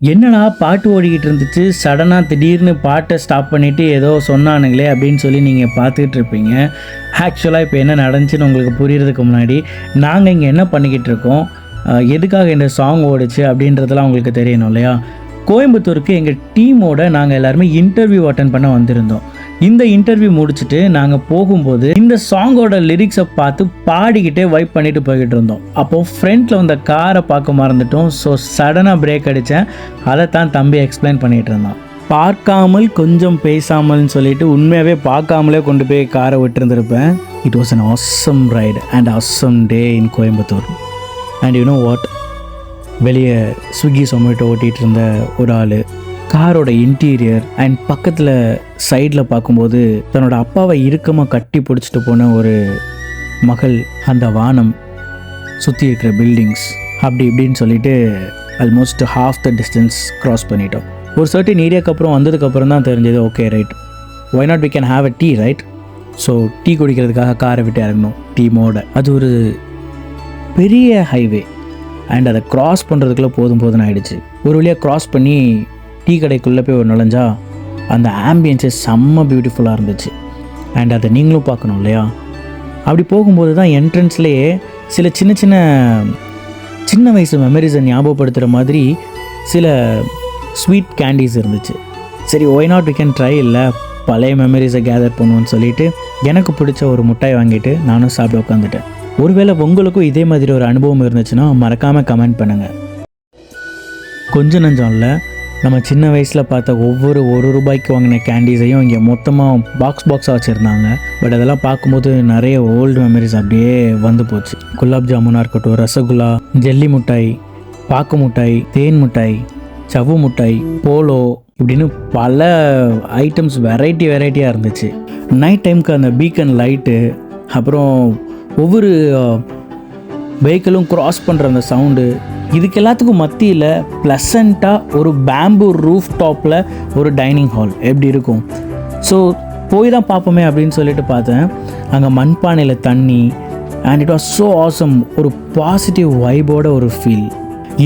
என்னடா பாட்டு ஓடிக்கிட்டு இருந்துச்சு, சடனாக திடீர்னு பாட்டை ஸ்டாப் பண்ணிவிட்டு ஏதோ சொன்னானுங்களே அப்படின்னு சொல்லி நீங்கள் பார்த்துக்கிட்டு இருப்பீங்க. ஆக்சுவலாக இப்போ என்ன நடந்துச்சுன்னு உங்களுக்கு புரியறதுக்கு முன்னாடி நாங்கள் இங்கே என்ன பண்ணிக்கிட்டு இருக்கோம், எதுக்காக இந்த சாங் ஓடுச்சு அப்படின்றதெல்லாம் உங்களுக்கு தெரியணும் இல்லையா. கோயம்புத்தூருக்கு எங்கள் டீமோட நாங்கள் எல்லாருமே இன்டர்வியூ அட்டன் பண்ண வந்திருந்தோம். இந்த இன்டர்வியூ முடிச்சுட்டு நாங்கள் போகும்போது இந்த சாங்கோட லிரிக்ஸை பார்த்து பாடிக்கிட்டே வைப் பண்ணிட்டு போய்கிட்டு இருந்தோம். அப்போது ஃப்ரண்ட்டில் வந்த காரை பார்க்க மறந்துட்டோம். ஸோ சடனாக பிரேக் அடித்தேன். அதை தான் தம்பி எக்ஸ்பிளைன் பண்ணிகிட்டு இருந்தான். பார்க்காமல் கொஞ்சம் பேசாமல்னு சொல்லிட்டு உண்மையாகவே பார்க்காமலே கொண்டு போய் காரை விட்டுருந்துருப்பேன். It was an awesome ride and awesome day in Coimbatore. And you know what, வெளியே ஸ்விக்கி சொமேட்டோ ஓட்டிகிட்டு இருந்த ஒரு ஆள், காரோட இன்டீரியர் அண்ட் பக்கத்தில் சைடில் பார்க்கும்போது தன்னோட அப்பாவை இறுக்கமாக கட்டி பிடிச்சிட்டு போன ஒரு மகள், அந்த வானம், சுற்றி இருக்கிற பில்டிங்ஸ், அப்படி இப்படின்னு சொல்லிட்டு almost half the distance cross பண்ணிட்டோம். ஒரு சர்டின் ஏரியாவுக்கு அப்புறம் வந்ததுக்கப்புறம் தான் தெரிஞ்சது, okay right, why not we can have a tea right. So tea குடிக்கிறதுக்காக காரை விட்டு இறங்கணும் டீமோட. அது ஒரு பெரிய ஹைவே அண்ட் அதை க்ராஸ் பண்ணுறதுக்குள்ளே போதும்னு ஆகிடுச்சு. ஒரு வழியாக க்ராஸ் பண்ணி டீ கடைக்குள்ளே போய் ஒரு நுழைஞ்சா அந்த ஆம்பியன்ஸே செம்ம பியூட்டிஃபுல்லாக இருந்துச்சு. அண்ட் அதை நீங்களும் பார்க்கணும் இல்லையா. அப்படி போகும்போது தான் என்ட்ரன்ஸ்லேயே சில சின்ன வயசு மெமரிஸை ஞாபகப்படுத்துகிற மாதிரி சில ஸ்வீட் கேண்டீஸ் இருந்துச்சு. சரி, why not we can try, இல்லை பழைய மெமரிஸை கேதர் பண்ணுவோன்னு சொல்லிட்டு எனக்கு பிடிச்ச ஒரு மிட்டாய் வாங்கிட்டு நானும் சாப்பிட உட்காந்துட்டேன். ஒருவேளை உங்களுக்கும் இதே மாதிரி ஒரு அனுபவம் இருந்துச்சுன்னா மறக்காமல் கமெண்ட் பண்ணுங்கள். கொஞ்சம் நஞ்சம் இல்லை, நம்ம சின்ன வயசில் பார்த்த ஒவ்வொரு ₹1 வாங்கின கேண்டீஸையும் இங்கே மொத்தமாக பாக்ஸாக வச்சுருந்தாங்க. பட் அதெல்லாம் பார்க்கும்போது நிறைய ஓல்டு மெமரிஸ் அப்படியே வந்து போச்சு. குலாப் ஜாமுனாக இருக்கட்டும், ரசகுல்லா, ஜெல்லி மிட்டாய், பாக்கு மிட்டாய், தேன் மிட்டாய், சவ்வு மிட்டாய், போலோ, இப்படின்னு பல ஐட்டம்ஸ் வெரைட்டியாக இருந்துச்சு. நைட் டைமுக்கு அந்த பீக்கன் லைட்டு, அப்புறம் ஒவ்வொரு வெஹிக்கிளும் க்ராஸ் பண்ணுற அந்த சவுண்டு, இதுக்கு எல்லாத்துக்கும் மத்தியில் ப்ளசண்ட்டாக ஒரு பேம்பு ரூஃப் டாப்பில் ஒரு டைனிங் ஹால் எப்படி இருக்கும். ஸோ போய் தான் பார்ப்போமே அப்படின்னு சொல்லிட்டு பார்த்தேன். அங்கே மண்பானையில் தண்ணி, and it was so awesome. ஒரு பாசிட்டிவ் வைபோட ஒரு ஃபீல்.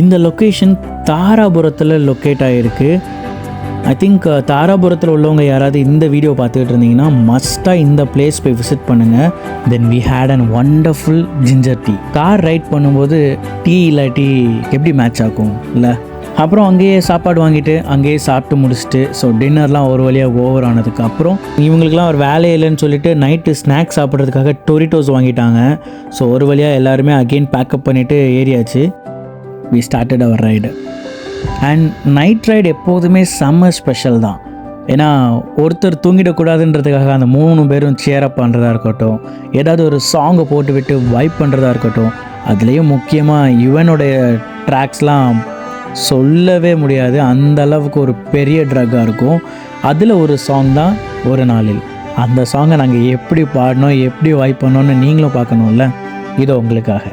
இந்த லொக்கேஷன் தாராபுரத்தில் லொக்கேட் ஆகிருக்கு. ஐ திங்க் தாராபுரத்தில் உள்ளவங்க யாராவது இந்த வீடியோ பார்த்துக்கிட்டு இருந்தீங்கன்னா மஸ்ட்டாக இந்த பிளேஸ் போய் விசிட் பண்ணுங்கள். Then we had and wonderful ginger tea. Car ride பண்ணும்போது டீ இல்லாட்டி எப்படி மேட்ச் ஆகும் இல்லை. அப்புறம் அங்கேயே சாப்பாடு வாங்கிட்டு அங்கேயே சாப்பிட்டு முடிச்சுட்டு, ஸோ டின்னர்லாம் ஒரு வழியாக ஓவர் ஆனதுக்கு அப்புறம் இவங்களுக்குலாம் ஒரு வேலையே இல்லைன்னு சொல்லிட்டு நைட்டு ஸ்நாக்ஸ் சாப்பிட்றதுக்காக டொரிட்டோஸ் வாங்கிட்டாங்க. ஸோ ஒரு வழியாக எல்லாருமே அகெயின் பேக்கப் பண்ணிவிட்டு ஏறியாச்சு. We started our ride. And night ride எப்போதுமே செம்ம ஸ்பெஷல் தான். ஏன்னா ஒருத்தர் தூங்கிடக்கூடாதுன்றதுக்காக அந்த 3 பேரும் சேரப் பண்ணுறதா இருக்கட்டும், ஏதாவது ஒரு சாங்கை போட்டு விட்டு வைப் பண்ணுறதா இருக்கட்டும், அதுலேயும் முக்கியமாக யுவனுடைய ட்ராக்ஸ்லாம் சொல்லவே முடியாது. அந்த அளவுக்கு ஒரு பெரிய ட்ரக்காக இருக்கும். அதில் ஒரு சாங் தான் ஒரு நாளில். அந்த சாங்கை நாங்கள் எப்படி பாடணும், எப்படி வைப் பண்ணோன்னு நீங்களும் பார்க்கணும்ல. இதோ உங்களுக்காக.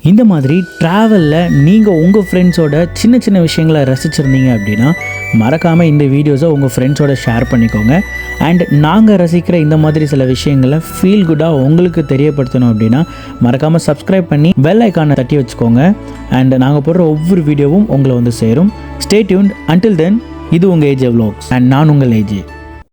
இந்த மாதிரி ட்ராவலில் நீங்கள் உங்கள் ஃப்ரெண்ட்ஸோட சின்ன விஷயங்களை ரசிச்சிருந்தீங்க அப்படின்னா மறக்காமல் இந்த வீடியோஸை உங்கள் ஃப்ரெண்ட்ஸோட ஷேர் பண்ணிக்கோங்க. அண்ட் நாங்கள் ரசிக்கிற இந்த மாதிரி சில விஷயங்களை ஃபீல் குட்டாக உங்களுக்கு தெரியப்படுத்தணும் அப்படின்னா மறக்காமல் சப்ஸ்கிரைப் பண்ணி பெல் ஐக்கானை தட்டி வச்சுக்கோங்க. அண்ட் நாங்கள் போடுற ஒவ்வொரு வீடியோவும் உங்களை வந்து சேரும். Stay tuned. அன்டில் தென், இது உங்கள் ஏஜே வ்ளாக்ஸ் அண்ட் நான் உங்கள் ஏஜே.